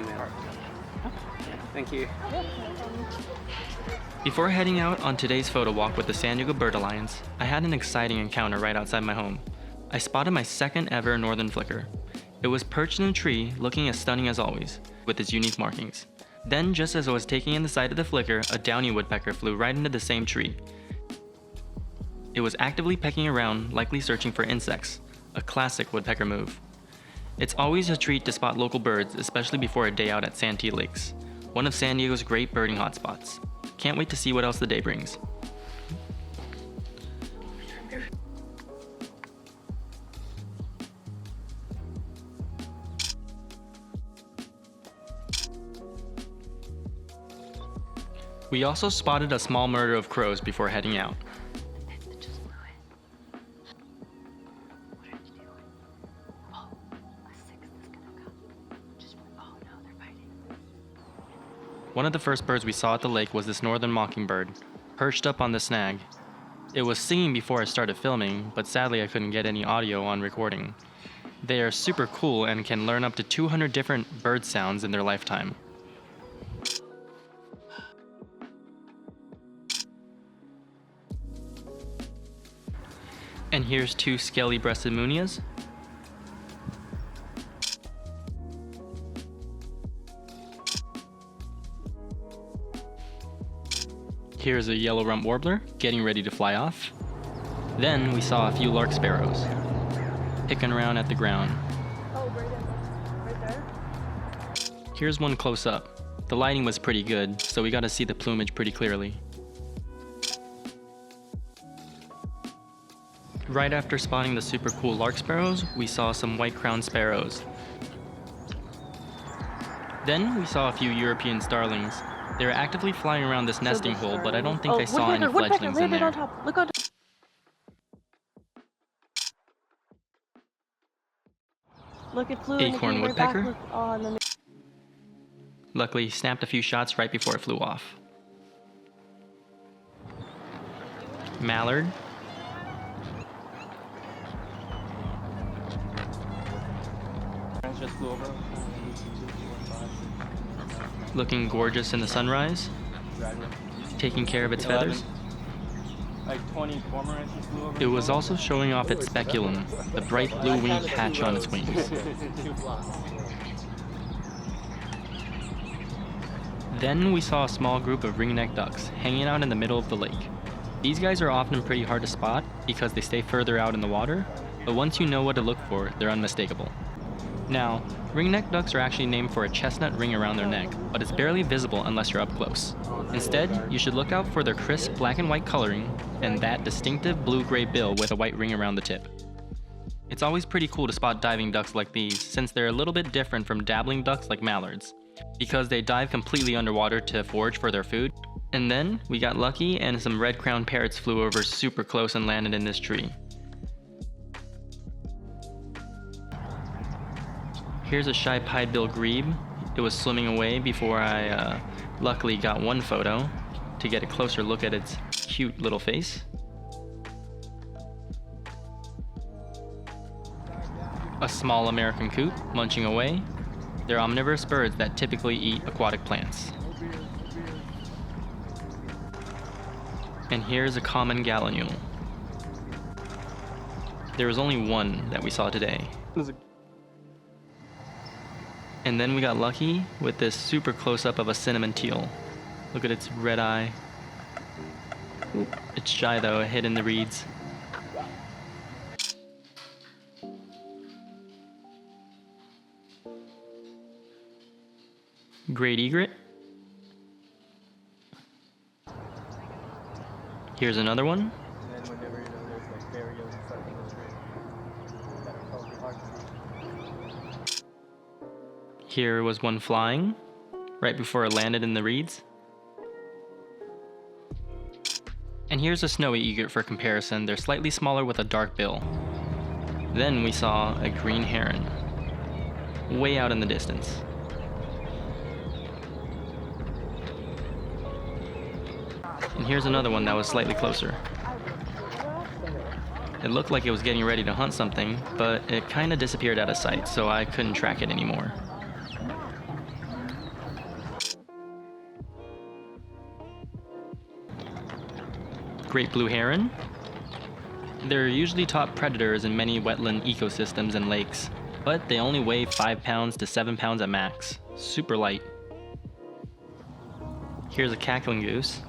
female. Thank you. Before heading out on today's photo walk with the San Diego Bird Alliance, I had an exciting encounter right outside my home. I spotted my second ever northern flicker. It was perched in a tree, looking as stunning as always, with its unique markings. Then, just as I was taking in the sight of the flicker, a downy woodpecker flew right into the same tree. It was actively pecking around, likely searching for insects, a classic woodpecker move. It's always a treat to spot local birds, especially before a day out at Santee Lakes, one of San Diego's great birding hotspots. Can't wait to see what else the day brings. We also spotted a small murder of crows before heading out. One of the first birds we saw at the lake was this northern mockingbird, perched up on the snag. It was singing before I started filming, but sadly I couldn't get any audio on recording. They are super cool and can learn up to 200 different bird sounds in their lifetime. And here's two scaly-breasted munias. Here's a yellow rump warbler, getting ready to fly off. Then we saw a few lark sparrows, picking around at the ground. Oh, right there. Here's one close up. The lighting was pretty good, so we got to see the plumage pretty clearly. Right after spotting the super cool lark sparrows, we saw some white-crowned sparrows. Then we saw a few European starlings. They were actively flying around this nesting hole, but I don't think I saw any fledglings in there. On top. Look on top. Look, it flew Acorn woodpecker. Back. Oh, and then Luckily, snapped a few shots right before it flew off. Mallard. Just flew over. Looking gorgeous in the sunrise, taking care of its feathers. Like 20 cormorants just flew over. It was also showing off its speculum, the bright blue wing patch on its wings. Then we saw a small group of ringneck ducks hanging out in the middle of the lake. These guys are often pretty hard to spot because they stay further out in the water, but once you know what to look for, they're unmistakable. Now, ringneck ducks are actually named for a chestnut ring around their neck, but it's barely visible unless you're up close. Instead, you should look out for their crisp black and white coloring and that distinctive blue-gray bill with a white ring around the tip. It's always pretty cool to spot diving ducks like these, since they're a little bit different from dabbling ducks like mallards, because they dive completely underwater to forage for their food. And then, we got lucky and some red-crowned parrots flew over super close and landed in this tree. Here's a shy pied-bill grebe. It was swimming away before I luckily got one photo to get a closer look at its cute little face. A small American coot munching away. They're omnivorous birds that typically eat aquatic plants. And here's a common gallinule. There was only one that we saw today. And then we got lucky with this super close-up of a cinnamon teal. Look at its red eye. Ooh, it's shy though, it hid in the reeds. Great egret. Here's another one. And then whenever there's like burials and stuff in the tree, that are probably hard to see. Here was one flying, right before it landed in the reeds. And here's a snowy egret for comparison. They're slightly smaller with a dark bill. Then we saw a green heron, way out in the distance. And here's another one that was slightly closer. It looked like it was getting ready to hunt something, but it kinda disappeared out of sight, so I couldn't track it anymore. great blue heron. They're usually top predators in many wetland ecosystems and lakes, but they only weigh 5 pounds to 7 pounds at max. Super light. Here's a cackling goose.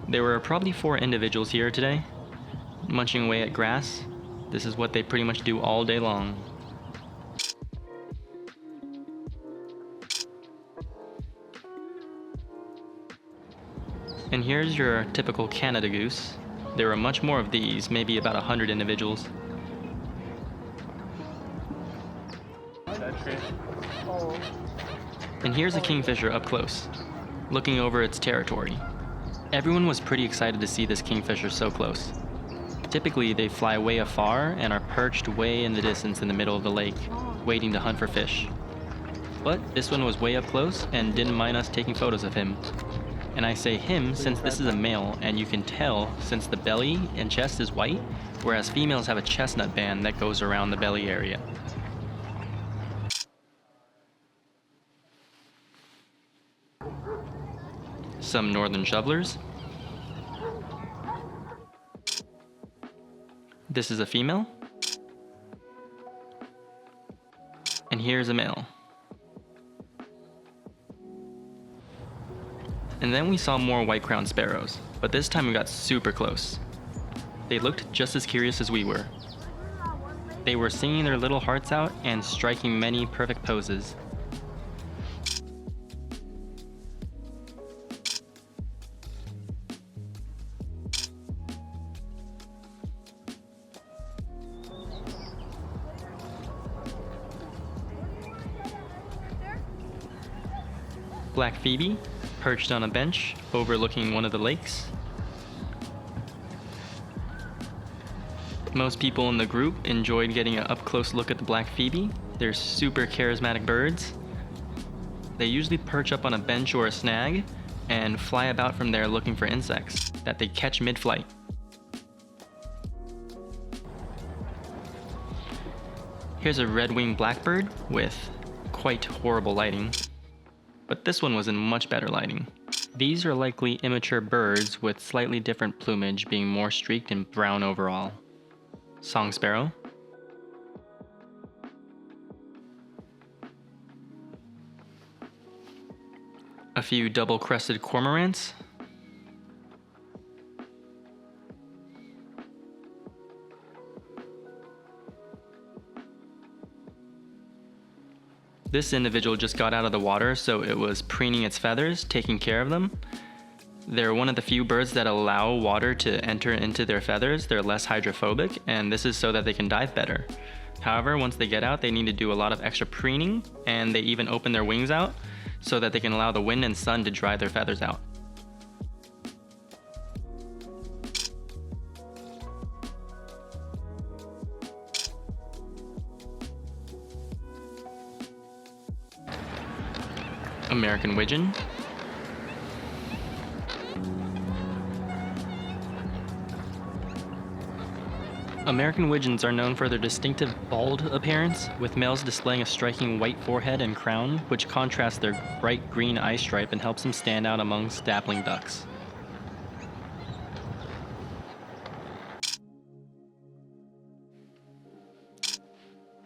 There were probably 4 individuals here today, munching away at grass. This is what they pretty much do all day long. And here's your typical Canada goose. There were much more of these, maybe about 100 individuals. Oh. And here's a kingfisher up close, looking over its territory. Everyone was pretty excited to see this kingfisher so close. Typically, they fly way afar and are perched way in the distance in the middle of the lake, waiting to hunt for fish. But this one was way up close and didn't mind us taking photos of him. And I say him since this is a male, and you can tell since the belly and chest is white, whereas females have a chestnut band that goes around the belly area. Some northern shovelers. This is a female. And here's a male. And then we saw more white-crowned sparrows, but this time we got super close. They looked just as curious as we were. They were singing their little hearts out and striking many perfect poses. Black Phoebe, perched on a bench overlooking one of the lakes. Most people in the group enjoyed getting an up-close look at the Black Phoebe. They're super charismatic birds. They usually perch up on a bench or a snag and fly about from there looking for insects that they catch mid-flight. Here's a red-winged blackbird with quite horrible lighting. But this one was in much better lighting. These are likely immature birds with slightly different plumage, being more streaked and brown overall. Song sparrow. A few double-crested cormorants. This individual just got out of the water, so it was preening its feathers, taking care of them. They're one of the few birds that allow water to enter into their feathers. They're less hydrophobic, and this is so that they can dive better. However, once they get out, they need to do a lot of extra preening, and they even open their wings out so that they can allow the wind and sun to dry their feathers out. American widgeon. American widgeons are known for their distinctive bald appearance, with males displaying a striking white forehead and crown, which contrasts their bright green eye stripe and helps them stand out amongst dappling ducks.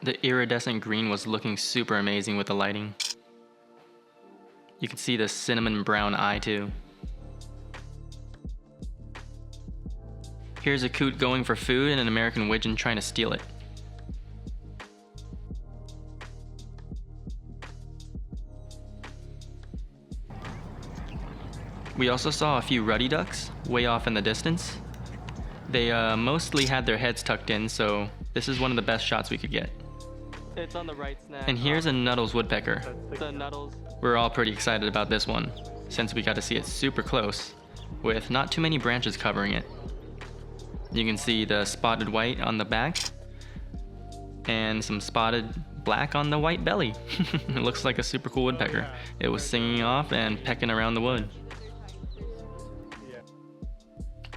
The iridescent green was looking super amazing with the lighting. You can see the cinnamon brown eye too. Here's a coot going for food and an American widgeon trying to steal it. We also saw a few ruddy ducks way off in the distance. They mostly had their heads tucked in, so this is one of the best shots we could get. It's on the right snag. And here's a Nuttall's woodpecker. The Nuttall's. We're all pretty excited about this one, since we got to see it super close, with not too many branches covering it. You can see the spotted white on the back, and some spotted black on the white belly. It looks like a super cool woodpecker. It was singing off and pecking around the wood.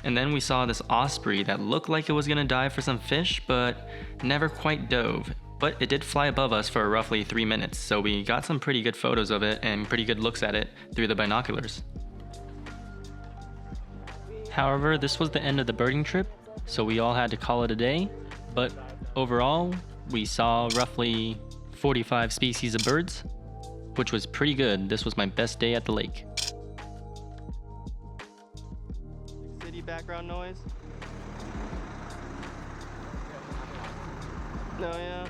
And then we saw this osprey that looked like it was gonna dive for some fish, but never quite dove. But it did fly above us for roughly 3 minutes, so we got some pretty good photos of it and pretty good looks at it through the binoculars. However, this was the end of the birding trip, so we all had to call it a day. But overall, we saw roughly 45 species of birds, which was pretty good. This was my best day at the lake. City background noise? No, yeah.